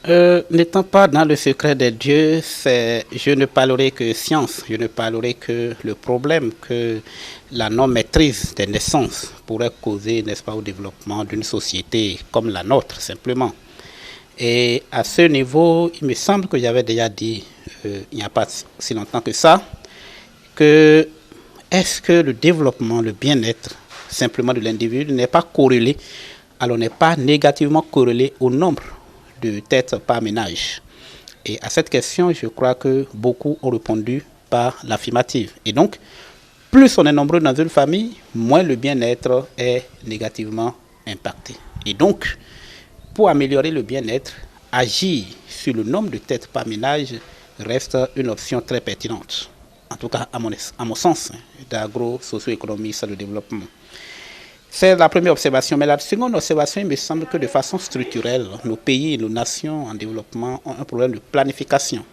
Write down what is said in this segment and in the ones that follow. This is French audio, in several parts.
N'étant pas dans le secret des dieux, je ne parlerai que science, je ne parlerai que le problème que la non-maîtrise des naissances pourrait causer, n'est-ce pas, au développement d'une société comme la nôtre, simplement. Et à ce niveau, il me semble que j'avais déjà dit, il n'y a pas si longtemps que ça, que est-ce que le développement, le bien-être simplement de l'individu n'est pas corrélé, alors n'est pas négativement corrélé au nombre de têtes par ménage. Et à cette question, je crois que beaucoup ont répondu par l'affirmative. Et donc, plus on est nombreux dans une famille, moins le bien-être est négativement impacté. Et donc, pour améliorer le bien-être, agir sur le nombre de têtes par ménage reste une option très pertinente. En tout cas, à mon sens, d'agro-socio-économie sur le développement. C'est la première observation. Mais la seconde observation, il me semble que de façon structurelle, nos pays et nos nations en développement ont un problème de planification.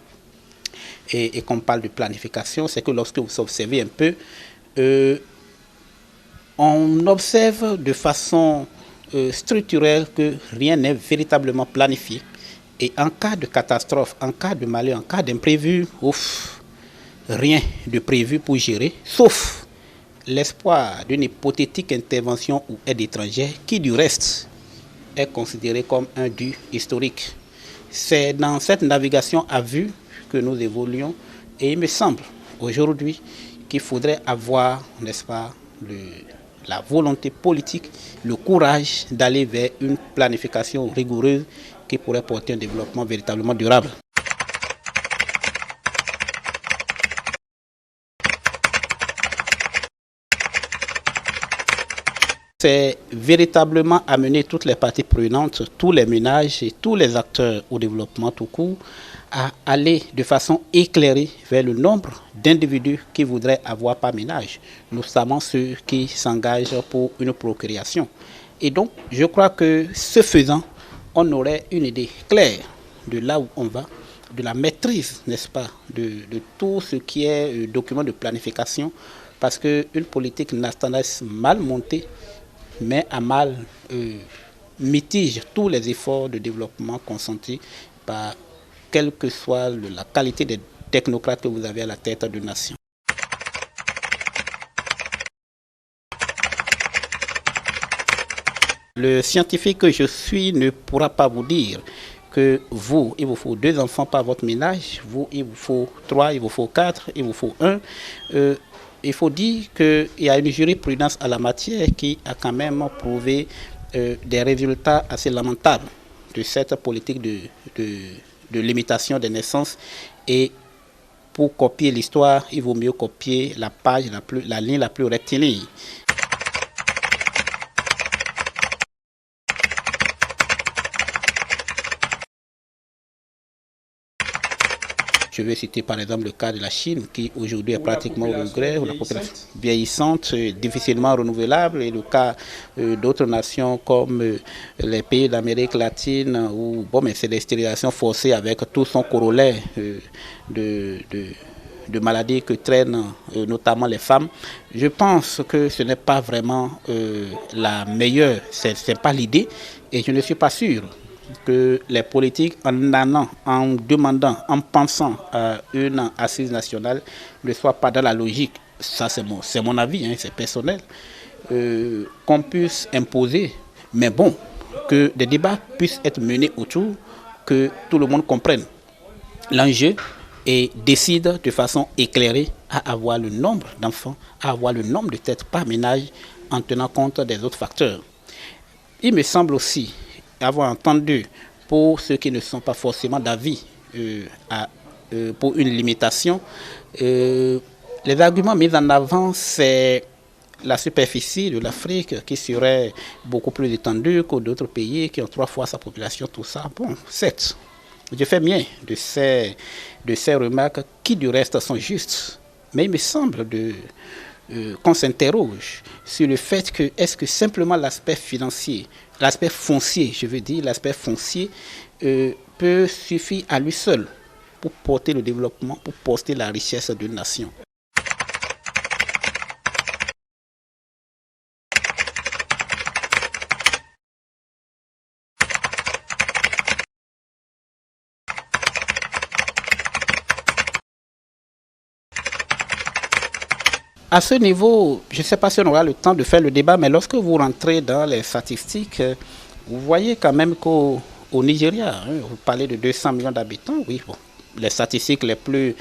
Et quand on parle de planification, c'est que lorsque vous observez un peu, on observe de façon structurelle que rien n'est véritablement planifié. Et en cas de catastrophe, en cas de malheur, en cas d'imprévu, rien de prévu pour gérer, sauf l'espoir d'une hypothétique intervention ou aide étrangère qui, du reste, est considérée comme un dû historique. C'est dans cette navigation à vue que nous évoluons et il me semble aujourd'hui qu'il faudrait avoir, n'est-ce pas, la volonté politique, le courage d'aller vers une planification rigoureuse qui pourrait porter un développement véritablement durable. C'est véritablement amener toutes les parties prenantes, tous les ménages et tous les acteurs au développement tout court à aller de façon éclairée vers le nombre d'individus qui voudraient avoir par ménage, notamment ceux qui s'engagent pour une procréation. Et donc, je crois que ce faisant, on aurait une idée claire de là où on va, de la maîtrise, n'est-ce pas, de tout ce qui est document de planification, parce qu'une politique nationale mal montée met à mal, mitige tous les efforts de développement consentis par quelle que soit la qualité des technocrates que vous avez à la tête d'une nation. Le scientifique que je suis ne pourra pas vous dire que vous, il vous faut 2 enfants par votre ménage, vous, il vous faut 3, il vous faut 4, il vous faut 1. Il faut dire qu'il y a une jurisprudence à la matière qui a quand même prouvé des résultats assez lamentables de cette politique de limitation des naissances. Et pour copier l'histoire, il vaut mieux copier la page, la ligne la plus rectiligne. Je vais citer par exemple le cas de la Chine qui aujourd'hui est pratiquement au regret, où la population vieillissante, difficilement renouvelable, et le cas d'autres nations comme les pays d'Amérique latine où mais c'est des stérilisations forcées avec tout son corollaire de, de, de maladies que traînent notamment les femmes. Je pense que ce n'est pas vraiment la meilleure, c'est pas l'idée, et je ne suis pas sûr que les politiques, en allant, en demandant, en pensant à une assise nationale, ne soient pas dans la logique, ça c'est mon avis, hein, c'est personnel, qu'on puisse imposer, mais bon, que des débats puissent être menés autour, que tout le monde comprenne l'enjeu et décide de façon éclairée à avoir le nombre d'enfants, à avoir le nombre de têtes par ménage en tenant compte des autres facteurs. Il me semble aussi avoir entendu, pour ceux qui ne sont pas forcément d'avis pour une limitation, les arguments mis en avant, c'est la superficie de l'Afrique qui serait beaucoup plus étendue que d'autres pays qui ont 3 fois sa population, tout ça. Bon, certes, je fais bien de ces remarques qui du reste sont justes, mais il me semble qu'on s'interroge sur le fait que est-ce que simplement l'aspect financier, l'aspect foncier, je veux dire, l'aspect foncier peut suffire à lui seul pour porter le développement, pour porter la richesse d'une nation. À ce niveau, je ne sais pas si on aura le temps de faire le débat, mais lorsque vous rentrez dans les statistiques, vous voyez quand même qu'au Nigeria, hein, vous parlez de 200 millions d'habitants, oui, bon, les statistiques les plus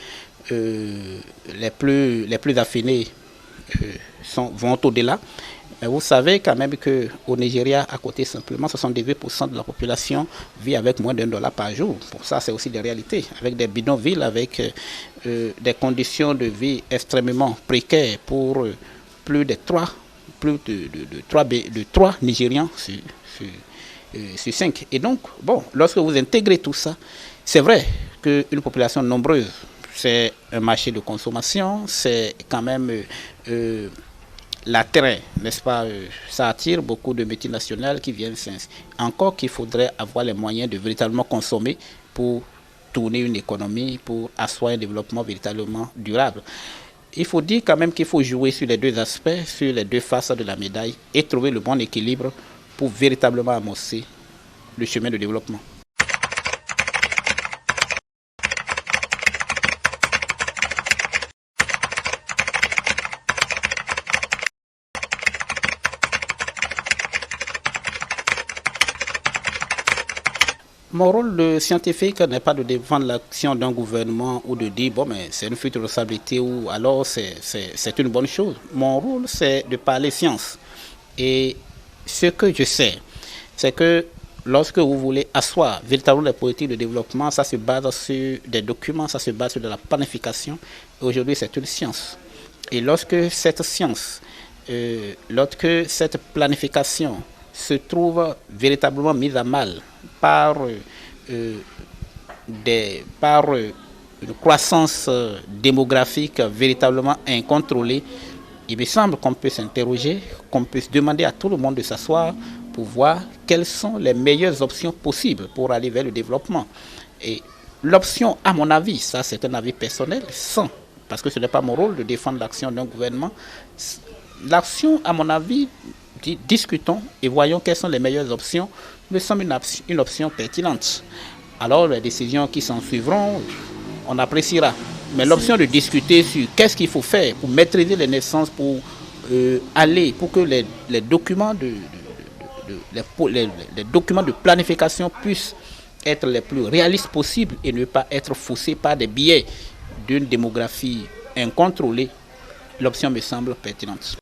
affinées vont au-delà. Mais vous savez quand même qu'au Nigeria, à côté simplement, 78% de la population vit avec moins d'$1 par jour. Pour ça, c'est aussi des réalités, avec des bidonvilles, avec des conditions de vie extrêmement précaires pour plus de 3 Nigérians sur 5. Et donc, bon, lorsque vous intégrez tout ça, c'est vrai qu'une population nombreuse, c'est un marché de consommation, c'est quand même l'attrait, n'est-ce pas, ça attire beaucoup de multinationales qui viennent. Encore qu'il faudrait avoir les moyens de véritablement consommer pour tourner une économie, pour asseoir un développement véritablement durable. Il faut dire quand même qu'il faut jouer sur les deux aspects, sur les deux faces de la médaille et trouver le bon équilibre pour véritablement amorcer le chemin de développement. Mon rôle de scientifique n'est pas de défendre l'action d'un gouvernement ou de dire, bon, mais c'est une future responsabilité ou alors c'est une bonne chose. Mon rôle, c'est de parler science. Et ce que je sais, c'est que lorsque vous voulez asseoir véritablement les politiques de développement, ça se base sur des documents, ça se base sur de la planification. Et aujourd'hui, c'est une science. Et lorsque cette science, lorsque cette planification se trouve véritablement mise à mal par une croissance démographique véritablement incontrôlée, il me semble qu'on peut s'interroger, qu'on peut se demander à tout le monde de s'asseoir pour voir quelles sont les meilleures options possibles pour aller vers le développement. Et l'option, à mon avis, ça c'est un avis personnel, parce que ce n'est pas mon rôle de défendre l'action d'un gouvernement, l'action, à mon avis, discutons et voyons quelles sont les meilleures options, me semble une option pertinente. Alors les décisions qui s'en suivront, on appréciera. Mais l'option de discuter sur qu'est-ce qu'il faut faire pour maîtriser les naissances, pour pour que les documents les documents de planification puissent être les plus réalistes possibles et ne pas être faussés par des biais d'une démographie incontrôlée, l'option me semble pertinente.